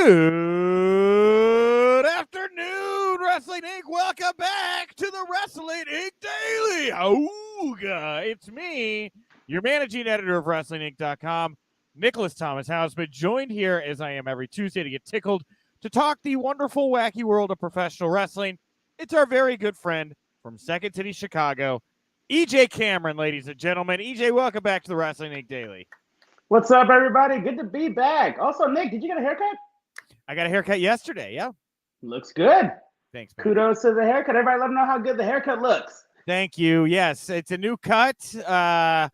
Good afternoon, Wrestling Inc. Welcome back to the Wrestling Inc. Daily. Ooga. It's me, your managing editor of WrestlingInc.com, Nicholas Thomas Hausman, joined here as I am every Tuesday to get tickled to talk the wonderful, wacky world of professional wrestling. It's our very good friend from Second City, Chicago, EJ Cameron, ladies and gentlemen. EJ, welcome back to the Wrestling Inc. Daily. What's up, everybody? Good to be back. Also, Nick, did you get a haircut? I got a haircut yesterday, yeah. Looks good. Thanks, man. Kudos to the haircut. Everybody let them know how good the haircut looks. Thank you. Yes, it's a new cut. My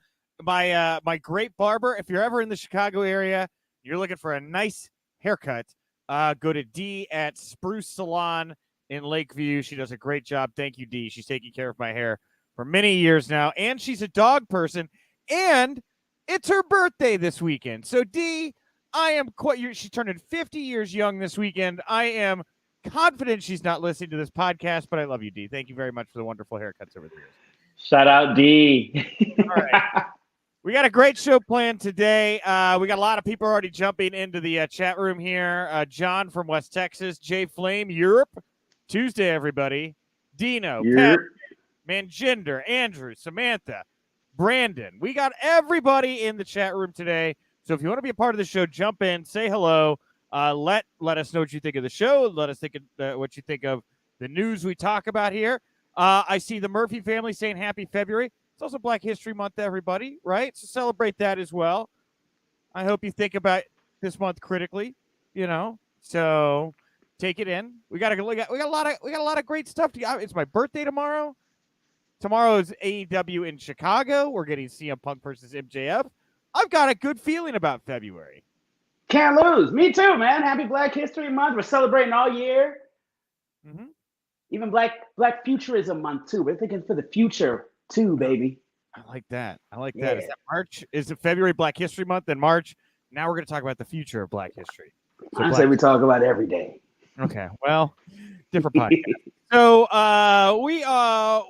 great barber, if you're ever in the Chicago area, you're looking for a nice haircut, go to Dee at Spruce Salon in Lakeview. She does a great job. Thank you, Dee. She's taking care of my hair for many years now, and she's a dog person, and it's her birthday this weekend. So, Dee, I am she's turning 50 years young this weekend. I am confident she's not listening to this podcast, but I love you, Dee. Thank you very much for the wonderful haircuts over the years. Shout out, D. All right. We got a great show planned today. We got a lot of people already jumping into the chat room here. John from West Texas, Jay Flame, Europe. Tuesday, everybody. Dino, Pat, Manjinder, Andrew, Samantha, Brandon. We got everybody in the chat room today. So if you want to be a part of the show, jump in, say hello. Let us know what you think of the show. Let us think what you think of the news we talk about here. I see the Murphy family saying happy February. It's also Black History Month, everybody, right? So celebrate that as well. I hope you think about this month critically, So take it in. We got a lot of great stuff. It's my birthday tomorrow. Tomorrow is AEW in Chicago. We're getting CM Punk versus MJF. I've got a good feeling about February. Can't lose. Me too, man. Happy Black History Month. We're celebrating all year. Mm-hmm. Even Black Futurism Month too. We're thinking for the future too, baby. I like that. That. Is that March? Is it February Black History Month? Then March. Now we're going to talk about the future of Black history. So I say we talk about every day. Okay. Well, different podcast. So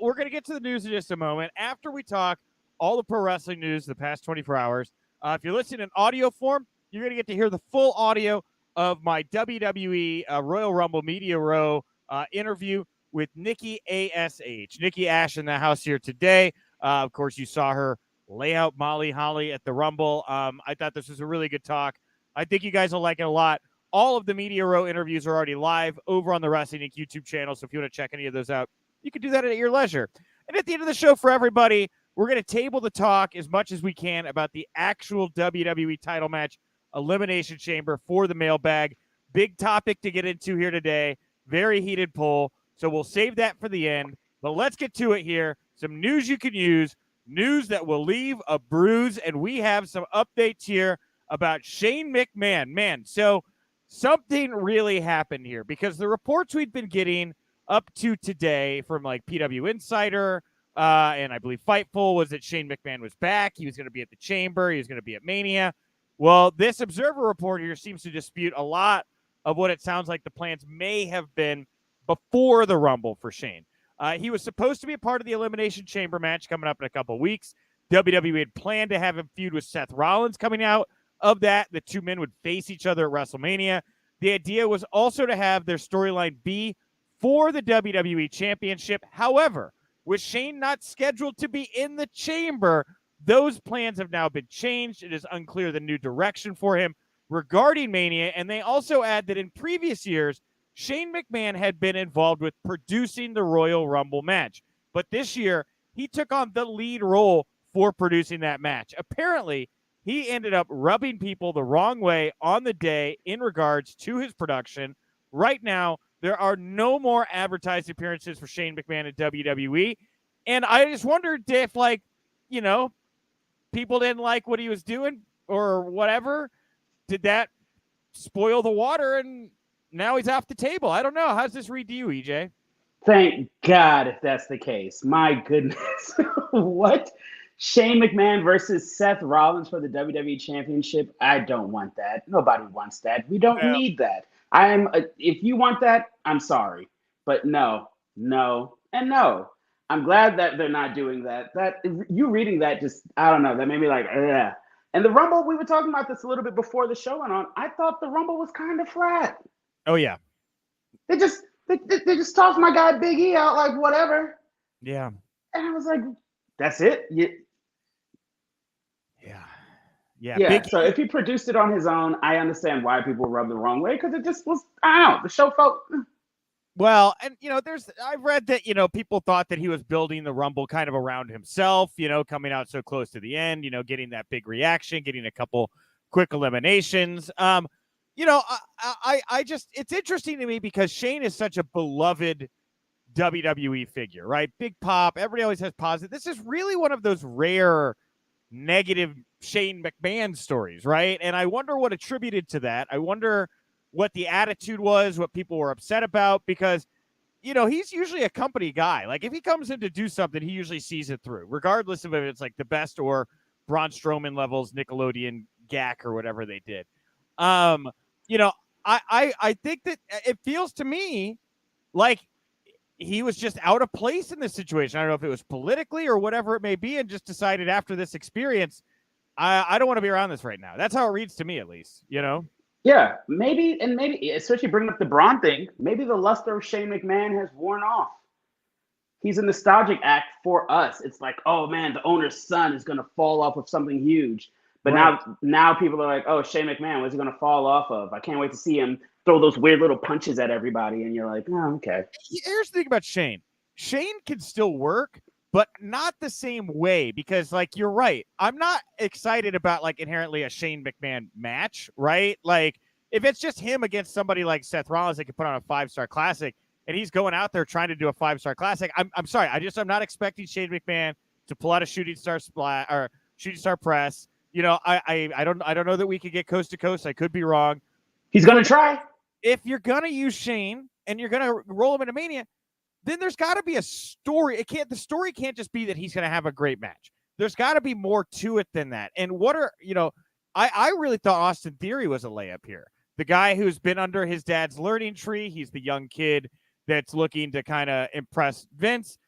we're going to get to the news in just a moment. After we talk all the pro wrestling news the past 24 hours. If you're listening in audio form, you're going to get to hear the full audio of my WWE Royal Rumble Media Row interview with Nikki A.S.H. Nikki Ash in the house here today. Of course, you saw her lay out Molly Holly at the Rumble. I thought this was a really good talk. I think you guys will like it a lot. All of the Media Row interviews are already live over on the Wrestling Inc. YouTube channel, so if you want to check any of those out, you can do that at your leisure. And at the end of the show for everybody, we're going to table the talk as much as we can about the actual WWE title match, Elimination Chamber for the mailbag. Big topic to get into here today. Very heated poll. So we'll save that for the end. But let's get to it here. Some news you can use. News that will leave a bruise. And we have some updates here about Shane McMahon. Man, so something really happened here because the reports we'd been getting up to today from like PW Insider, and I believe Fightful was that Shane McMahon was back. He was going to be at the Chamber. He was going to be at Mania. Well, this Observer report here seems to dispute a lot of what it sounds like the plans may have been before the Rumble for Shane. He was supposed to be a part of the Elimination Chamber match coming up in a couple of weeks. WWE had planned to have him feud with Seth Rollins coming out of that. The two men would face each other at WrestleMania. The idea was also to have their storyline be for the WWE Championship. However, with Shane not scheduled to be in the Chamber, those plans have now been changed. It is unclear the new direction for him regarding Mania. And they also add that in previous years, Shane McMahon had been involved with producing the Royal Rumble match. But this year, he took on the lead role for producing that match. Apparently, he ended up rubbing people the wrong way on the day in regards to his production. Right now, there are no more advertised appearances for Shane McMahon at WWE. And I just wondered if, people didn't like what he was doing or whatever. Did that spoil the water and now he's off the table? I don't know. How's this read to you, EJ? Thank God if that's the case. My goodness. What? Shane McMahon versus Seth Rollins for the WWE Championship? I don't want that. Nobody wants that. We don't need that. If you want that, I'm sorry. But no, and no. I'm glad that they're not doing that. That you reading that just, I don't know, that made me like, ugh. And the Rumble, we were talking about this a little bit before the show went on. I thought the Rumble was kind of flat. Oh yeah. They just tossed my guy Big E out like whatever. Yeah. And I was like, that's it? Yeah. So if he produced it on his own, I understand why people rub the wrong way because it just was, I don't know, the show felt. Well, and I've read that, people thought that he was building the Rumble kind of around himself, coming out so close to the end, getting that big reaction, getting a couple quick eliminations. I just, it's interesting to me because Shane is such a beloved WWE figure, right? Big pop. Everybody always has positive. This is really one of those rare negative Shane McMahon stories, right? And I wonder what attributed to that. I wonder what the attitude was, what people were upset about, because, he's usually a company guy. Like, if he comes in to do something, he usually sees it through, regardless of if it's like the best or Braun Strowman levels, Nickelodeon GAC or whatever they did. I think that it feels to me like he was just out of place in this situation. I don't know if it was politically or whatever it may be, and just decided after this experience, I don't want to be around this right now. That's how it reads to me, at least, Yeah, maybe, especially bringing up the Braun thing, maybe the luster of Shane McMahon has worn off. He's a nostalgic act for us. It's like, oh man, the owner's son is going to fall off of something huge. But right. now people are like, oh, Shane McMahon, what's he going to fall off of? I can't wait to see him throw those weird little punches at everybody. And you're like, oh, okay. Here's the thing about Shane. Shane can still work, but not the same way, because, like, you're right. I'm not excited about, like, inherently a Shane McMahon match, right? Like, if it's just him against somebody like Seth Rollins that can put on a 5-star classic, and he's going out there trying to do a 5-star classic, I'm sorry. I'm not expecting Shane McMahon to pull out a shooting star splat or shooting star press. I don't know that we could get coast to coast. I could be wrong. He's going to try. If you're going to use Shane and you're going to roll him into Mania, then there's got to be a story. The story can't just be that he's going to have a great match. There's got to be more to it than that. And I really thought Austin Theory was a layup here. The guy who's been under his dad's learning tree. He's the young kid that's looking to kind of impress Vince.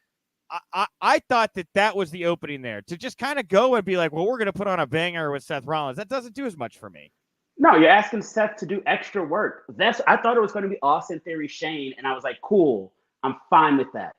I thought that was the opening there, to just kind of go and be like, well, we're going to put on a banger with Seth Rollins. That doesn't do as much for me. No, you're asking Seth to do extra work. I thought it was going to be Austin Theory Shane, and I was like, cool, I'm fine with that.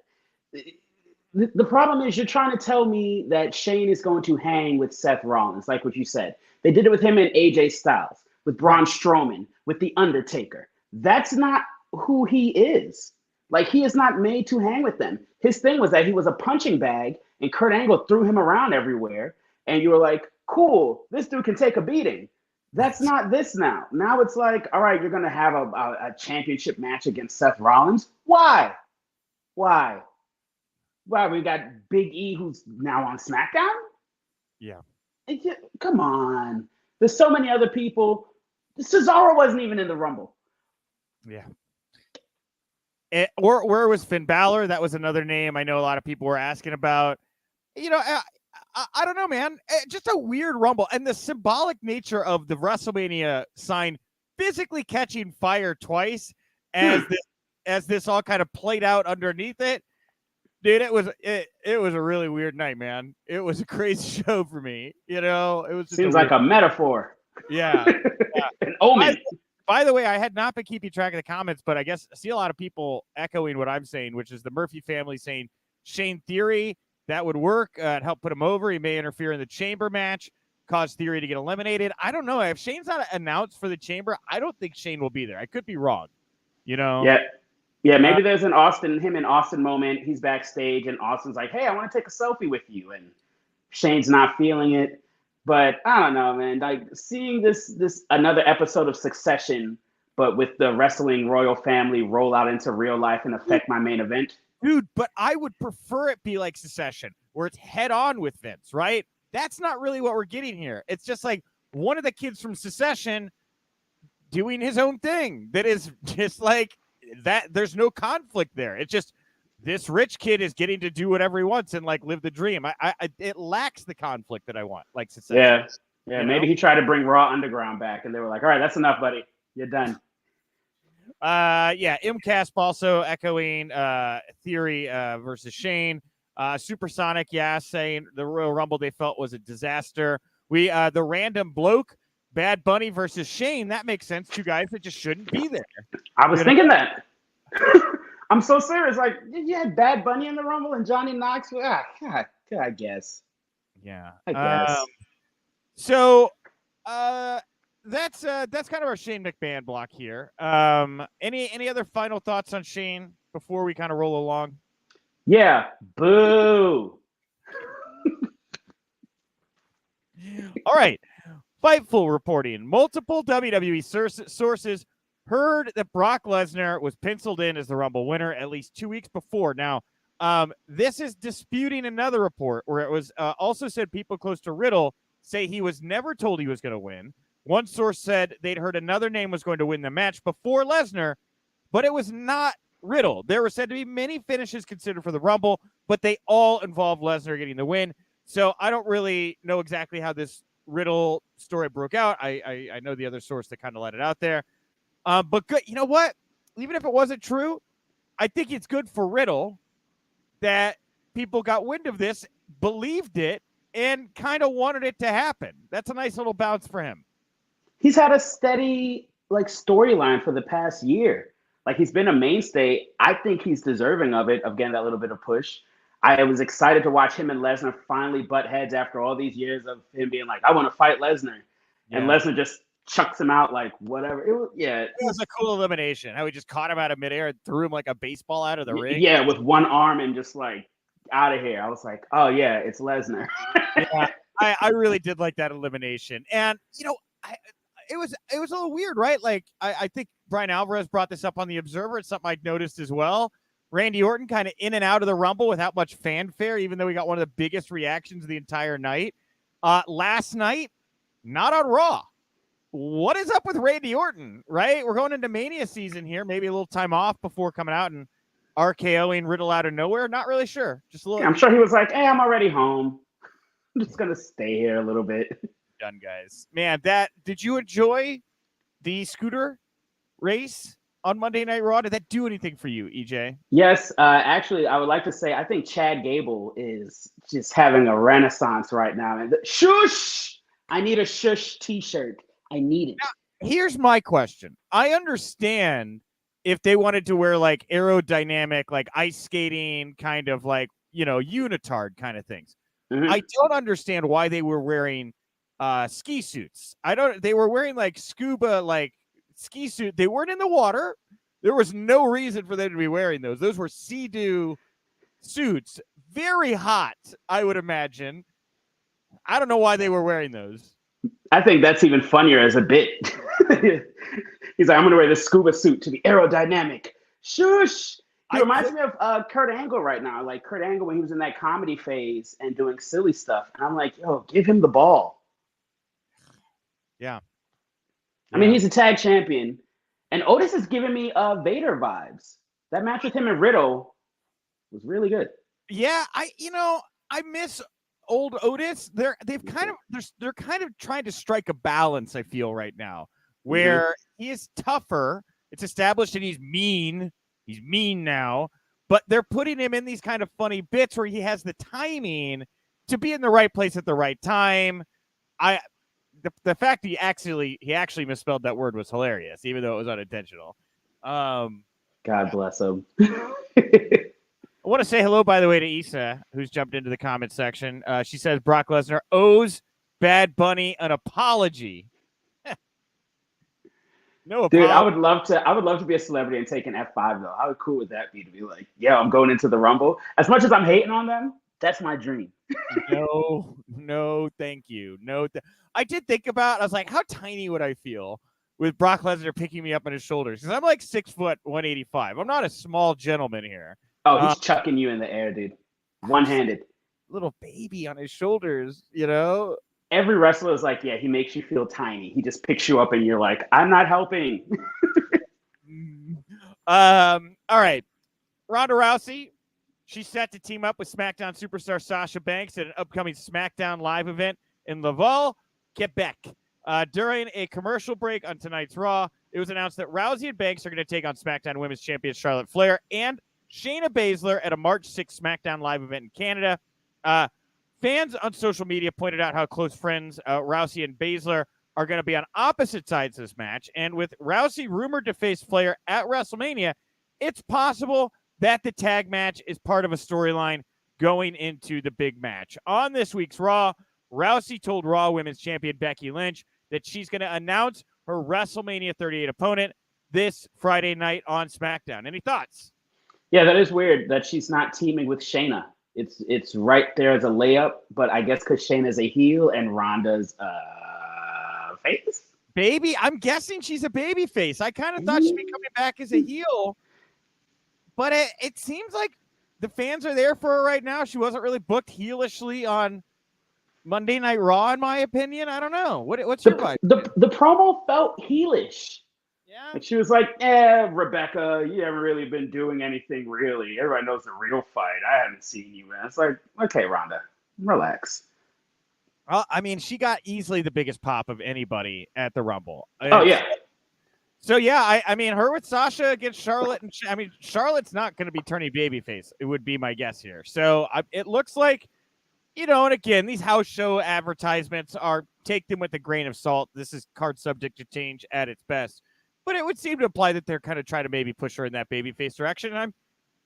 The problem is you're trying to tell me that Shane is going to hang with Seth Rollins, like what you said. They did it with him and AJ Styles, with Braun Strowman, with The Undertaker. That's not who he is. Like, he is not made to hang with them. His thing was that he was a punching bag, and Kurt Angle threw him around everywhere, and you were like, cool, this dude can take a beating. That's not this now. Now it's like, all right, you're going to have a championship match against Seth Rollins. Why? We got Big E, who's now on SmackDown? Yeah. Come on. There's so many other people. Cesaro wasn't even in the Rumble. Yeah. Or where was Finn Balor? That was another name I know a lot of people were asking about. I don't know, man. Just a weird Rumble. And the symbolic nature of the WrestleMania sign physically catching fire twice as this all kind of played out underneath it. Dude, it was a really weird night, man. It was a crazy show for me. It was just seems like a metaphor. Yeah. An omen. By the way, I had not been keeping track of the comments, but I guess I see a lot of people echoing what I'm saying, which is the Murphy family saying Shane Theory, that would work. It help put him over. He may interfere in the Chamber match, cause Theory to get eliminated. I don't know. If Shane's not announced for the Chamber, I don't think Shane will be there. I could be wrong. Yeah. Maybe there's him and Austin moment. He's backstage, and Austin's like, "Hey, I want to take a selfie with you," and Shane's not feeling it. But I don't know, man. Like, seeing this another episode of Succession, but with the wrestling royal family roll out into real life and affect my main event. Dude, but I would prefer it be like Succession, where it's head on with Vince, right? That's not really what we're getting here. It's just like one of the kids from Succession doing his own thing. That is just like that. There's no conflict there. It's just this rich kid is getting to do whatever he wants and like live the dream. It lacks the conflict that I want. Like Succession. Yeah. Maybe he tried to bring Raw Underground back, and they were like, "All right, that's enough, buddy. You're done." MCasp also echoing Theory versus Shane. Supersonic, saying the Royal Rumble they felt was a disaster The random bloke, Bad Bunny versus Shane. That makes sense. Two guys that just shouldn't be there. I was thinking that. I'm so serious. Like, you had Bad Bunny in the Rumble and Johnny Knoxville. God, I guess. Yeah. I guess. So that's kind of our Shane McMahon block here. Any other final thoughts on Shane before we kind of roll along? Yeah. Boo. All right. Fightful reporting. Multiple WWE sources heard that Brock Lesnar was penciled in as the Rumble winner at least 2 weeks before. Now, this is disputing another report where it was also said people close to Riddle say he was never told he was going to win. One source said they'd heard another name was going to win the match before Lesnar, but it was not Riddle. There were said to be many finishes considered for the Rumble, but they all involved Lesnar getting the win. So I don't really know exactly how this Riddle story broke out. I know the other source that kind of let it out there. But good, you know what? Even if it wasn't true, I think it's good for Riddle that people got wind of this, believed it, and kind of wanted it to happen. That's a nice little bounce for him. He's had a steady storyline for the past year. Like, he's been a mainstay. I think he's deserving of it, of getting that little bit of push. I was excited to watch him and Lesnar finally butt heads after all these years of him being like, I want to fight Lesnar. Yeah. And Lesnar just chucks him out like whatever. It was a cool elimination. How he just caught him out of midair and threw him like a baseball out of the ring. Yeah, with one arm and just like out of here. I was like, oh yeah, it's Lesnar. Yeah, I really did like that elimination. And it was a little weird, right? Like I think Brian Alvarez brought this up on The Observer. It's something I noticed as well. Randy Orton kind of in and out of the Rumble without much fanfare, even though we got one of the biggest reactions of the entire night. Last night, not on Raw. What is up with Randy Orton, right? We're going into Mania season here. Maybe a little time off before coming out and RKOing Riddle out of nowhere. Not really sure. Just a little. Yeah, I'm sure he was like, hey, I'm already home. I'm just going to stay here a little bit. Done, guys. Man, did you enjoy the scooter race on Monday Night Raw? Did that do anything for you, EJ? Yes. Actually, I would like to say I think Chad Gable is just having a renaissance right now. And shush! I need a shush t-shirt. I need it. Now, here's my question. I understand if they wanted to wear like aerodynamic, like ice skating kind of like, unitard kind of things. Mm-hmm. I don't understand why they were wearing ski suits. They were wearing like scuba, like ski suit. They weren't in the water. There was no reason for them to be wearing those. Those were Sea-Doo suits. Very hot, I would imagine. I don't know why they were wearing those. I think that's even funnier as a bit. He's like, I'm going to wear this scuba suit to be aerodynamic. Shush! He reminds me of Kurt Angle right now. Like Kurt Angle when he was in that comedy phase and doing silly stuff. And I'm like, yo, give him the ball. Yeah. I mean, he's a tag champion. And Otis is giving me Vader vibes. That match with him and Riddle was really good. Yeah, I miss old Otis. They're kind of trying to strike a balance, I feel, right now, where he is tougher. It's established that he's mean. He's mean now, but they're putting him in these kind of funny bits where he has the timing to be in the right place at the right time. The fact he actually misspelled that word was hilarious, even though it was unintentional. God bless him. I want to say hello, by the way, to Issa, who's jumped into the comment section. She says Brock Lesnar owes Bad Bunny an apology. No apology. Dude, I would love to be a celebrity and take an F5 though. How cool would that be to be like, yeah, I'm going into the Rumble. As much as I'm hating on them, that's my dream. No, thank you. I did think about. I was like, how tiny would I feel with Brock Lesnar picking me up on his shoulders? Because I'm like 6 foot 185. I'm not a small gentleman here. Oh, he's chucking you in the air, dude. One-handed. Little baby on his shoulders, Every wrestler is like, yeah, he makes you feel tiny. He just picks you up and you're like, I'm not helping. All right. Ronda Rousey, she's set to team up with SmackDown superstar Sasha Banks at an upcoming SmackDown Live event in Laval, Quebec. During a commercial break on tonight's Raw, it was announced that Rousey and Banks are going to take on SmackDown Women's Champion Charlotte Flair and Shayna Baszler at a March 6th SmackDown Live event in Canada. fans on social media pointed out how close friends Rousey and Baszler are going to be on opposite sides of this match. And with Rousey rumored to face Flair at WrestleMania, it's possible that the tag match is part of a storyline going into the big match. On this week's Raw, Rousey told Raw Women's Champion Becky Lynch that she's going to announce her WrestleMania 38 opponent this Friday night on SmackDown. Any thoughts? Yeah, that is weird that she's not teaming with Shayna. It's right there as a layup, but I guess because Shayna's a heel and Ronda's face. Baby, I'm guessing she's a baby face. I kind of thought she'd be coming back as a heel, but it seems like the fans are there for her right now. She wasn't really booked heelishly on Monday Night Raw, in my opinion. I don't know. What's your vibe? The promo felt heelish. Yeah. Like she was like, Rebecca, you haven't really been doing anything really. Everybody knows the real fight. I haven't seen you, man. It's like, okay, Ronda, relax. Well, I mean, she got easily the biggest pop of anybody at the Rumble. Oh, yeah. So, yeah, I mean, her with Sasha against Charlotte. And I mean, Charlotte's not going to be turning babyface. It would be my guess here. So it looks like, you know, and again, these house show advertisements take them with a grain of salt. This is card subject to change at its best. But it would seem to imply that they're kind of trying to maybe push her in that babyface direction. And I'm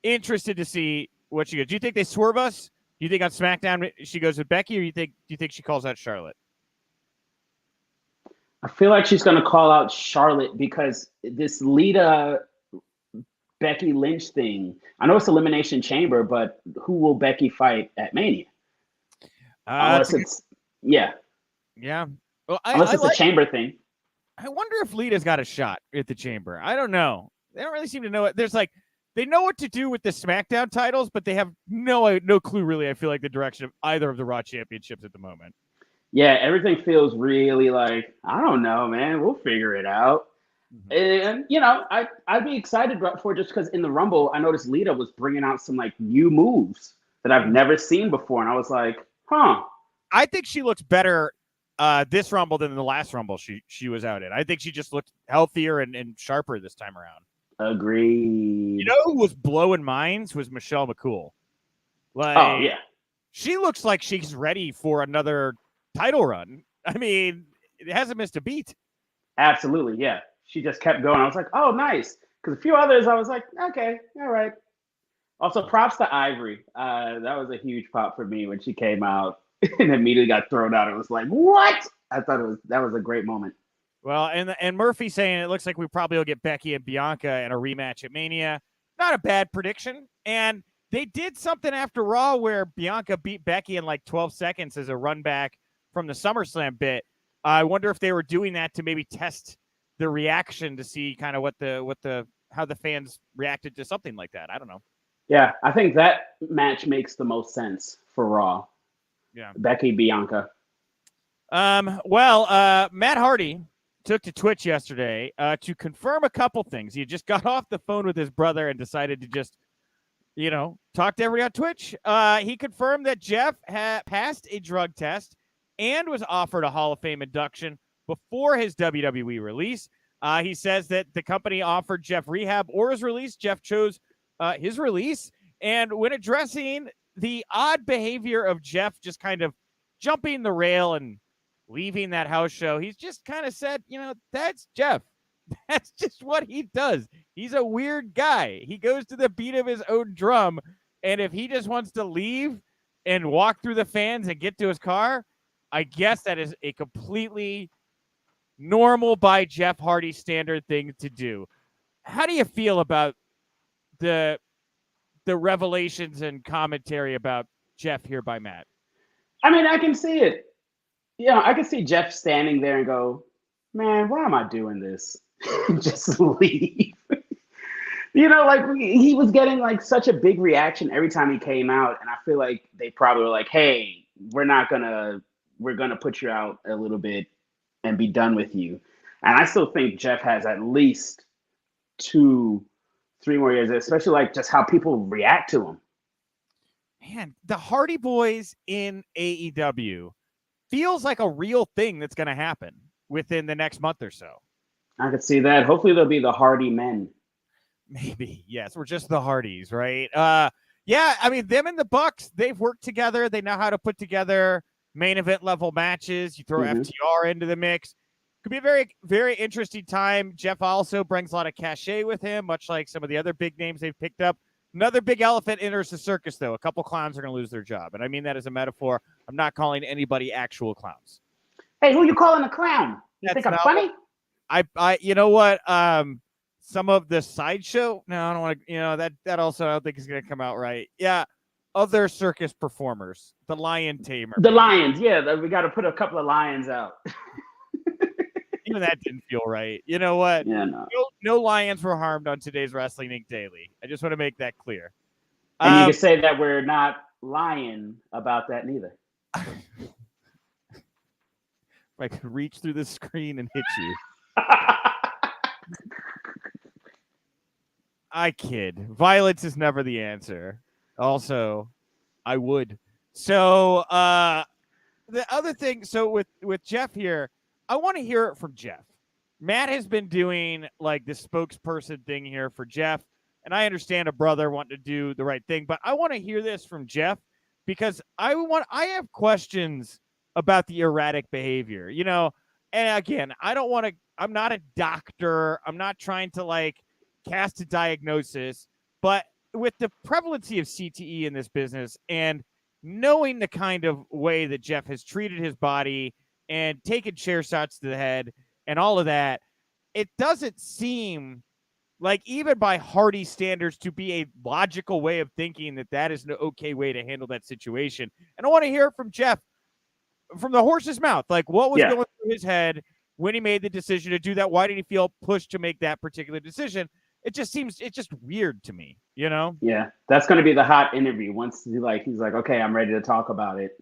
interested to see what she goes. Do you think they swerve us? Do you think on SmackDown she goes with Becky, or do you think she calls out Charlotte? I feel like she's going to call out Charlotte because this Lita Becky Lynch thing, I know it's Elimination Chamber, but who will Becky fight at Mania? Unless it's, yeah. Yeah. Well, unless it's a Chamber thing. I wonder if Lita's got a shot at the Chamber. I don't know. They don't really seem to know it. There's like, they know what to do with the SmackDown titles, but they have no clue, really, I feel like, the direction of either of the Raw championships at the moment. Yeah, everything feels really like, I don't know, man. We'll figure it out. Mm-hmm. And, you know, I'd be excited for just because in the Rumble, I noticed Lita was bringing out some, like, new moves that I've never seen before. And I was like, huh. I think she looks better this Rumble than the last Rumble she was out in. I think she just looked healthier and sharper this time around. Agreed. You know who was blowing minds was Michelle McCool. Like, oh, yeah. She looks like she's ready for another title run. I mean, it hasn't missed a beat. Absolutely, yeah. She just kept going. I was like, oh, nice. Because a few others, I was like, okay, all right. Also, props to Ivory. That was a huge pop for me when she came out and immediately got thrown out. It was like, what? I thought that was a great moment. Well, and Murphy saying it looks like we probably will get Becky and Bianca in a rematch at Mania. Not a bad prediction. And they did something after Raw where Bianca beat Becky in like 12 seconds as a run back from the SummerSlam bit. I wonder if they were doing that to maybe test the reaction to see kind of how the fans reacted to something like that. I don't know. Yeah, I think that match makes the most sense for Raw. Yeah, Becky, Bianca. Well, Matt Hardy took to Twitch yesterday to confirm a couple things. He just got off the phone with his brother and decided to just, talk to everybody on Twitch. He confirmed that Jeff had passed a drug test and was offered a Hall of Fame induction before his WWE release. He says that the company offered Jeff rehab or his release. Jeff chose his release. And when addressing the odd behavior of Jeff just kind of jumping the rail and leaving that house show, he's just kind of said, that's Jeff. That's just what he does. He's a weird guy. He goes to the beat of his own drum. And if he just wants to leave and walk through the fans and get to his car, I guess that is a completely normal by Jeff Hardy standard thing to do. How do you feel about the revelations and commentary about Jeff here by Matt? I mean, I can see it. I can see Jeff standing there and go, man, why am I doing this? Just leave. Like he was getting like such a big reaction every time he came out. And I feel like they probably were like, hey, we're going to put you out a little bit and be done with you. And I still think Jeff has at least 2-3 more years, especially like just how people react to him. Man, the Hardy Boys in AEW feels like a real thing that's going to happen within the next month or so. I could see that. Hopefully they'll be the Hardy Men. Maybe. Yes. We're just the Hardys, right? Yeah, I mean, them and the Bucks, they've worked together. They know how to put together main event level matches. You throw FTR into the mix. Could be a very, very interesting time. Jeff also brings a lot of cachet with him, much like some of the other big names they've picked up. Another big elephant enters the circus, though. A couple clowns are going to lose their job. And I mean that as a metaphor. I'm not calling anybody actual clowns. Hey, who you calling a clown? You think I'm funny? You know what? Some of the sideshow. No, I don't want to. That also I don't think is going to come out right. Yeah, other circus performers, the lion tamer, the lions. Yeah, we got to put a couple of lions out. Even that didn't feel right. You know what? Yeah, no lions were harmed on today's Wrestling Inc. Daily. I just want to make that clear. And you can say that we're not lying about that neither. I could reach through the screen and hit you. I kid. Violence is never the answer. Also, I would. So the other thing, so with Jeff here, I want to hear it from Jeff. Matt has been doing like the spokesperson thing here for Jeff, and I understand a brother wanting to do the right thing, but I want to hear this from Jeff because I have questions about the erratic behavior, and again, I'm not a doctor. I'm not trying to like cast a diagnosis, but with the prevalency of CTE in this business and knowing the kind of way that Jeff has treated his body and taken chair shots to the head and all of that, it doesn't seem like even by Hardy standards to be a logical way of thinking that is an okay way to handle that situation. And I want to hear it from Jeff from the horse's mouth. Like what was going through his head when he made the decision to do that? Why did he feel pushed to make that particular decision? It's just weird to me, Yeah, that's going to be the hot interview. Once he's like, okay, I'm ready to talk about it.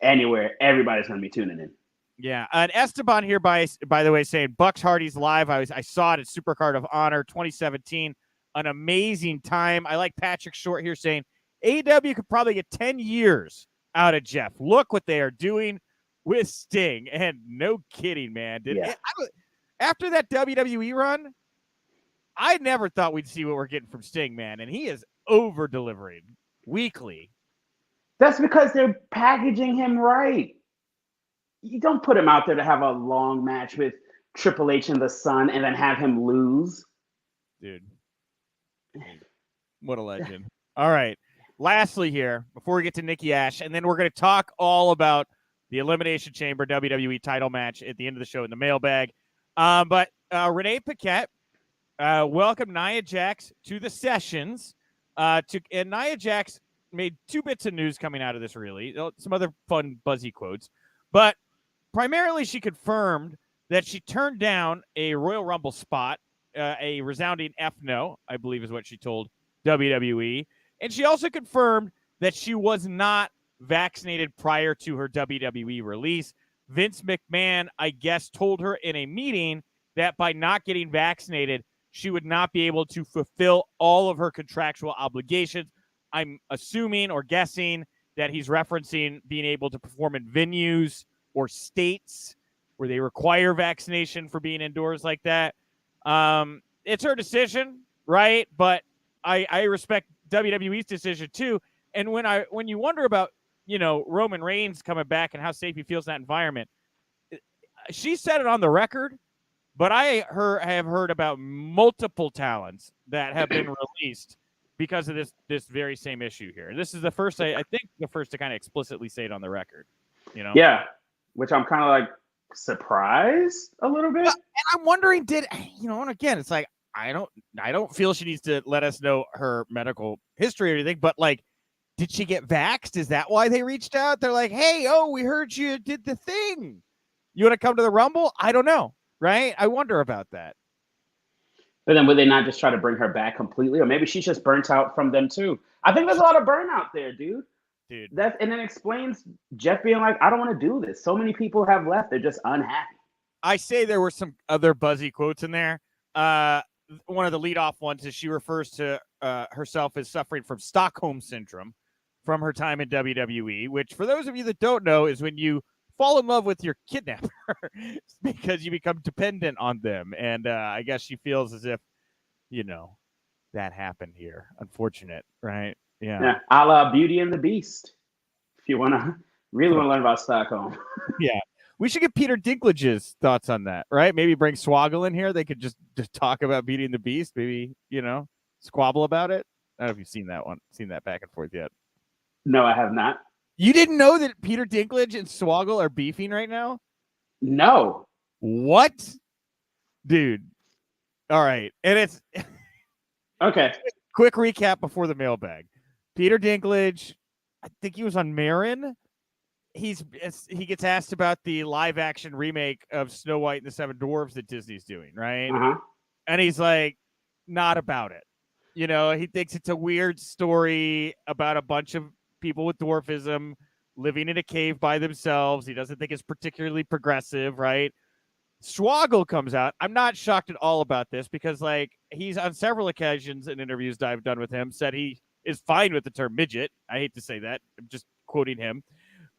Anywhere, everybody's going to be tuning in. Yeah, and Esteban here, by the way, saying Bucks Hardy's live. I saw it at Supercard of Honor 2017, an amazing time. I like Patrick Short here saying AEW could probably get 10 years out of Jeff. Look what they are doing with Sting, and no kidding, man. After that WWE run, I never thought we'd see what we're getting from Sting, man, and he is over delivering weekly. That's because they're packaging him right. You don't put him out there to have a long match with Triple H and the Sun and then have him lose. Dude. What a legend. All right. Lastly here, before we get to Nikki Ash, and then we're going to talk all about the Elimination Chamber WWE title match at the end of the show in the mailbag. But Renee Paquette welcomed Nia Jax to the sessions. And Nia Jax made two bits of news coming out of this, really. Some other fun, buzzy quotes. But primarily, she confirmed that she turned down a Royal Rumble spot, a resounding F no, I believe is what she told WWE. And she also confirmed that she was not vaccinated prior to her WWE release. Vince McMahon, I guess, told her in a meeting that by not getting vaccinated, she would not be able to fulfill all of her contractual obligations. I'm assuming or guessing that he's referencing being able to perform in venues or states where they require vaccination for being indoors like that. It's her decision, right? But I respect WWE's decision too. And when you wonder about, Roman Reigns coming back and how safe he feels in that environment, she said it on the record, but I have heard about multiple talents that have been released because of this very same issue here. This is the first, I think, the first to kind of explicitly say it on the record. Yeah, which I'm kind of like surprised a little bit. Well, and I'm wondering, and again, it's like I don't feel she needs to let us know her medical history or anything, but like, did she get vaxxed? Is that why they reached out? They're like, hey, we heard you did the thing. You want to come to the Rumble? I don't know, right? I wonder about that. But then would they not just try to bring her back completely? Or maybe she's just burnt out from them too. I think there's a lot of burnout there, dude. And then explains Jeff being like, I don't want to do this. So many people have left. They're just unhappy. I say there were some other buzzy quotes in there. One of the leadoff ones is she refers to herself as suffering from Stockholm syndrome from her time in WWE, which for those of you that don't know is when you fall in love with your kidnapper because you become dependent on them. And I guess she feels as if, that happened here. Unfortunate, right? Yeah, a la Beauty and the Beast. If you want to really want to learn about Stockholm. Yeah. We should get Peter Dinklage's thoughts on that, right? Maybe bring Swoggle in here. They could just talk about Beauty and the Beast. Maybe, squabble about it. I don't know if you've seen that back and forth yet. No, I have not. You didn't know that Peter Dinklage and Swoggle are beefing right now? No. What? Dude. All right. And it's okay. Quick recap before the mailbag. Peter Dinklage, I think he was on Marin. He gets asked about the live action remake of Snow White and the Seven Dwarfs that Disney's doing, right? Uh-huh. And he's like, not about it. He thinks it's a weird story about a bunch of people with dwarfism living in a cave by themselves. He doesn't think it's particularly progressive, right? Swoggle comes out. I'm not shocked at all about this because, he's on several occasions in interviews that I've done with him said he is fine with the term midget. I hate to say that. I'm just quoting him.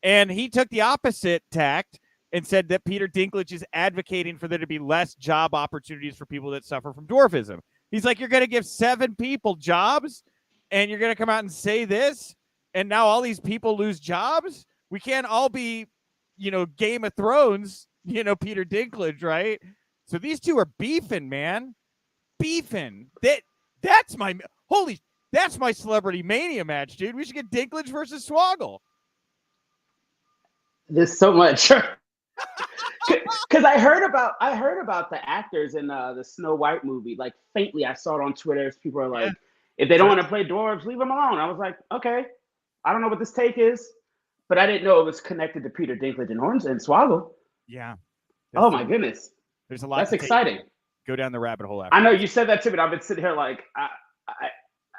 And he took the opposite tact and said that Peter Dinklage is advocating for there to be less job opportunities for people that suffer from dwarfism. He's like, you're going to give 7 people jobs and you're going to come out and say this, and now all these people lose jobs? We can't all be, Game of Thrones, Peter Dinklage, right? So these two are beefing, man. Beefing. That's my Celebrity Mania match, dude. We should get Dinklage versus Swoggle. There's so much. Because I heard about the actors in the Snow White movie. Like, faintly, I saw it on Twitter. People are like, if they don't want to play dwarves, leave them alone. I was like, okay. I don't know what this take is, but I didn't know it was connected to Peter Dinklage and Swoggle. Yeah. Oh my goodness. There's a lot. That's exciting. Go down the rabbit hole. After I know you said that to me. I've been sitting here like,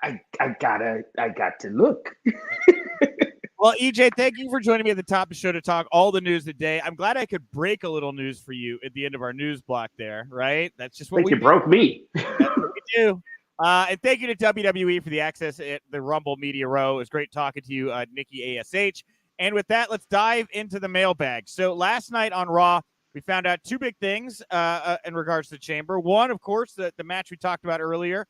I got to look. Well, EJ, thank you for joining me at the top of the show to talk all the news of the day. I'm glad I could break a little news for you at the end of our news block there, right? That's just what you broke me. That's what we do. And thank you to WWE for the access at the Rumble Media Row. It was great talking to you, Nikki ASH. And with that, let's dive into the mailbag. So last night on Raw, we found out 2 big things in regards to Chamber. One, of course, the match we talked about earlier,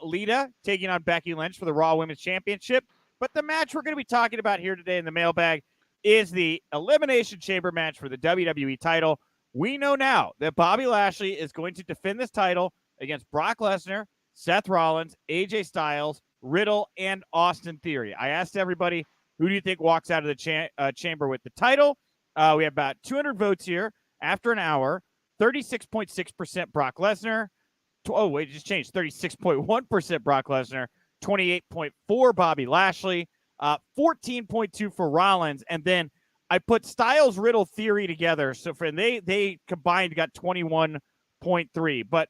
Lita taking on Becky Lynch for the Raw Women's Championship. But the match we're going to be talking about here today in the mailbag is the Elimination Chamber match for the WWE title. We know now that Bobby Lashley is going to defend this title against Brock Lesnar, Seth Rollins, AJ Styles, Riddle, and Austin Theory. I asked everybody, who do you think walks out of the chamber with the title? We have about 200 votes here after an hour. 36.6% Brock Lesnar. Oh, wait, it just changed. 36.1% Brock Lesnar. 28.4 Bobby Lashley, 14.2 for Rollins, and then I put Styles Riddle Theory together. So they combined got 21.3, but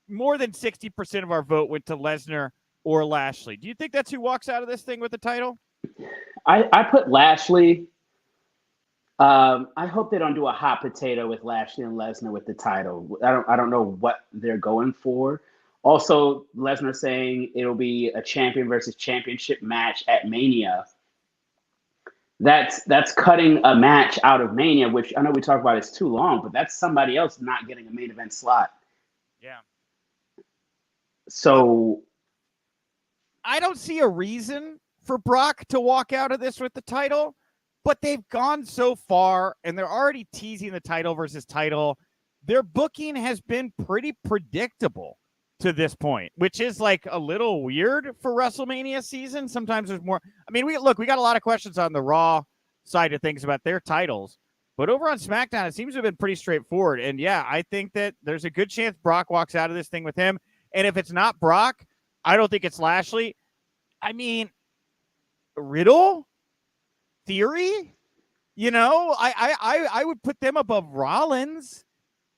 more than 60% of our vote went to Lesnar or Lashley. Do you think that's who walks out of this thing with the title? I put Lashley. I hope they don't do a hot potato with Lashley and Lesnar with the title. I don't know what they're going for. Also, Lesnar saying it'll be a champion versus championship match at Mania. That's cutting a match out of Mania, which I know we talk about it's too long, but that's somebody else not getting a main event slot. Yeah. So I don't see a reason for Brock to walk out of this with the title, but they've gone so far and they're already teasing the title versus title. Their booking has been pretty predictable to this point, which is like a little weird for WrestleMania season. Sometimes there's more. I mean, we got a lot of questions on the Raw side of things about their titles, but over on SmackDown, it seems to have been pretty straightforward. And yeah, I think that there's a good chance Brock walks out of this thing with him. And if it's not Brock, I don't think it's Lashley. I mean, Riddle, Theory, I would put them above Rollins.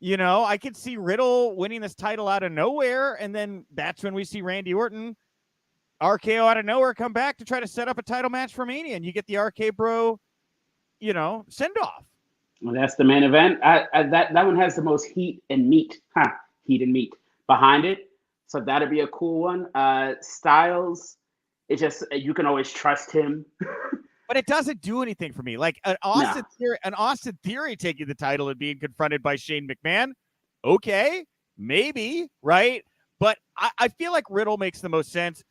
I could see Riddle winning this title out of nowhere, and then that's when we see Randy Orton, RKO out of nowhere, come back to try to set up a title match for Mania, and you get the RK Bro, send-off. Well, that's the main event. That one has the most heat and meat behind it, so that'd be a cool one. Styles, it's just you can always trust him. But it doesn't do anything for me. Like an Austin Theory taking the title and being confronted by Shane McMahon. Okay, maybe, right? But I feel like Riddle makes the most sense.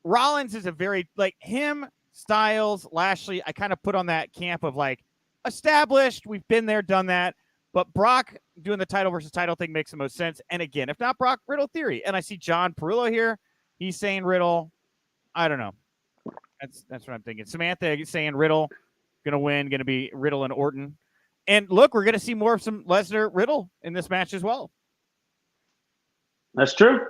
Rollins is a very, like, him, Styles, Lashley, I kind of put on that camp of, like, established. We've been there, done that. But Brock doing the title versus title thing makes the most sense. And again, if not Brock, Riddle theory. And I see John Perillo here. He's saying Riddle. I don't know. That's what I'm thinking. Samantha saying Riddle going to win, going to be Riddle and Orton. And look, we're going to see more of some Lesnar Riddle in this match as well. That's true.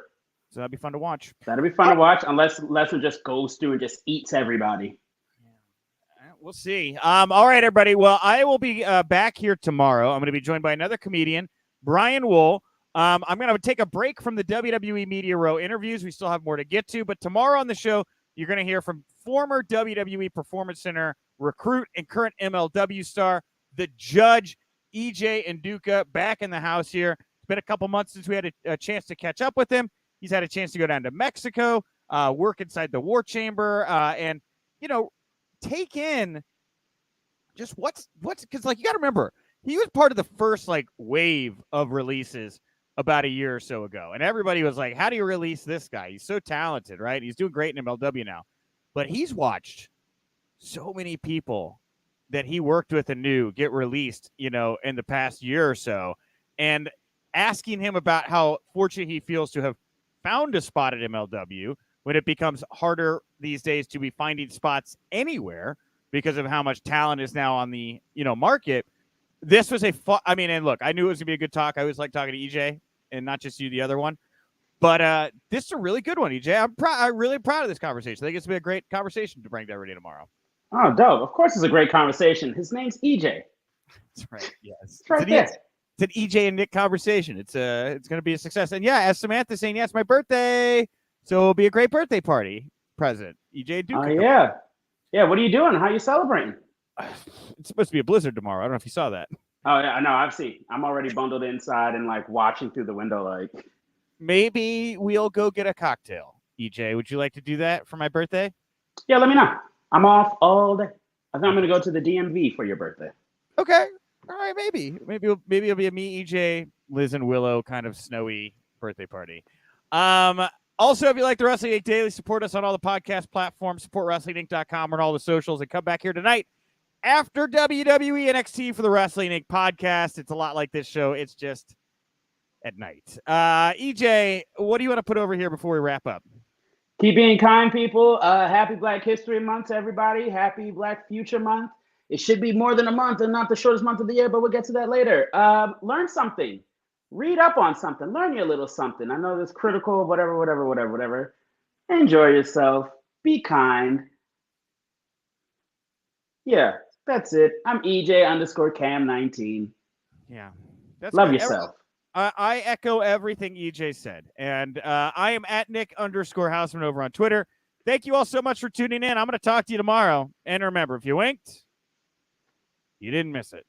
So that'd be fun to watch. That'll be fun to watch, unless Lesnar just goes through and just eats everybody. We'll see. All right, everybody. Well, I will be back here tomorrow. I'm going to be joined by another comedian, Brian Wool. I'm going to take a break from the WWE Media Row interviews. We still have more to get to. But tomorrow on the show, you're going to hear from former WWE Performance Center recruit and current MLW star, the Judge, EJ Nduka, back in the house here. It's been a couple months since we had a chance to catch up with him. He's had a chance to go down to Mexico, work inside the War Chamber, and, you know, take in just what's because, like, you got to remember, he was part of the first, like, wave of releases about a year or so ago. And everybody was like, how do you release this guy? He's so talented, right? He's doing great in MLW now. But he's watched so many people that he worked with and knew get released, you know, in the past year or so. And asking him about how fortunate he feels to have found a spot at MLW when it becomes harder these days to be finding spots anywhere because of how much talent is now on the, you know, market. This was and look, I knew it was gonna be a good talk. I always like talking to EJ and not just you, the other one. But this is a really good one, EJ. I'm really proud of this conversation. I think it's gonna be a great conversation to bring to everybody tomorrow. Oh, dope. Of course it's a great conversation. His name's EJ. That's right. Yes. It's right there. It's an EJ and Nick conversation. It's gonna be a success. And yeah, as Samantha's saying, yes, my birthday. So it'll be a great birthday party present. EJ Duke. Oh, yeah. Yeah, what are you doing? How are you celebrating? It's supposed to be a blizzard tomorrow. I don't know if you saw that. Oh, yeah, no, I've seen. I'm already bundled inside and, like, watching through the window, like. Maybe we'll go get a cocktail. EJ, would you like to do that for my birthday? Yeah, let me know. I'm off all day. I think I'm going to go to the DMV for your birthday. Okay. All right, maybe. Maybe it'll be a me, EJ, Liz, and Willow kind of snowy birthday party. Also, if you like the Wrestling Inc. Daily, support us on all the podcast platforms, supportwrestlinginc.com and all the socials, and come back here tonight after WWE NXT for the Wrestling Inc. podcast. It's a lot like this show. It's just at night. EJ, what do you want to put over here before we wrap up? Keep being kind, people. Happy Black History Month to everybody. Happy Black Future Month. It should be more than a month and not the shortest month of the year, but we'll get to that later. Learn something. Read up on something. Learn your little something. I know this critical, whatever. Enjoy yourself. Be kind. Yeah, that's it. I'm EJ_Cam19. Yeah. That's Love good. yourself. I echo everything EJ said. And I am at Nick_Hausman over on Twitter. Thank you all so much for tuning in. I'm going to talk to you tomorrow. And remember, if you winked, you didn't miss it.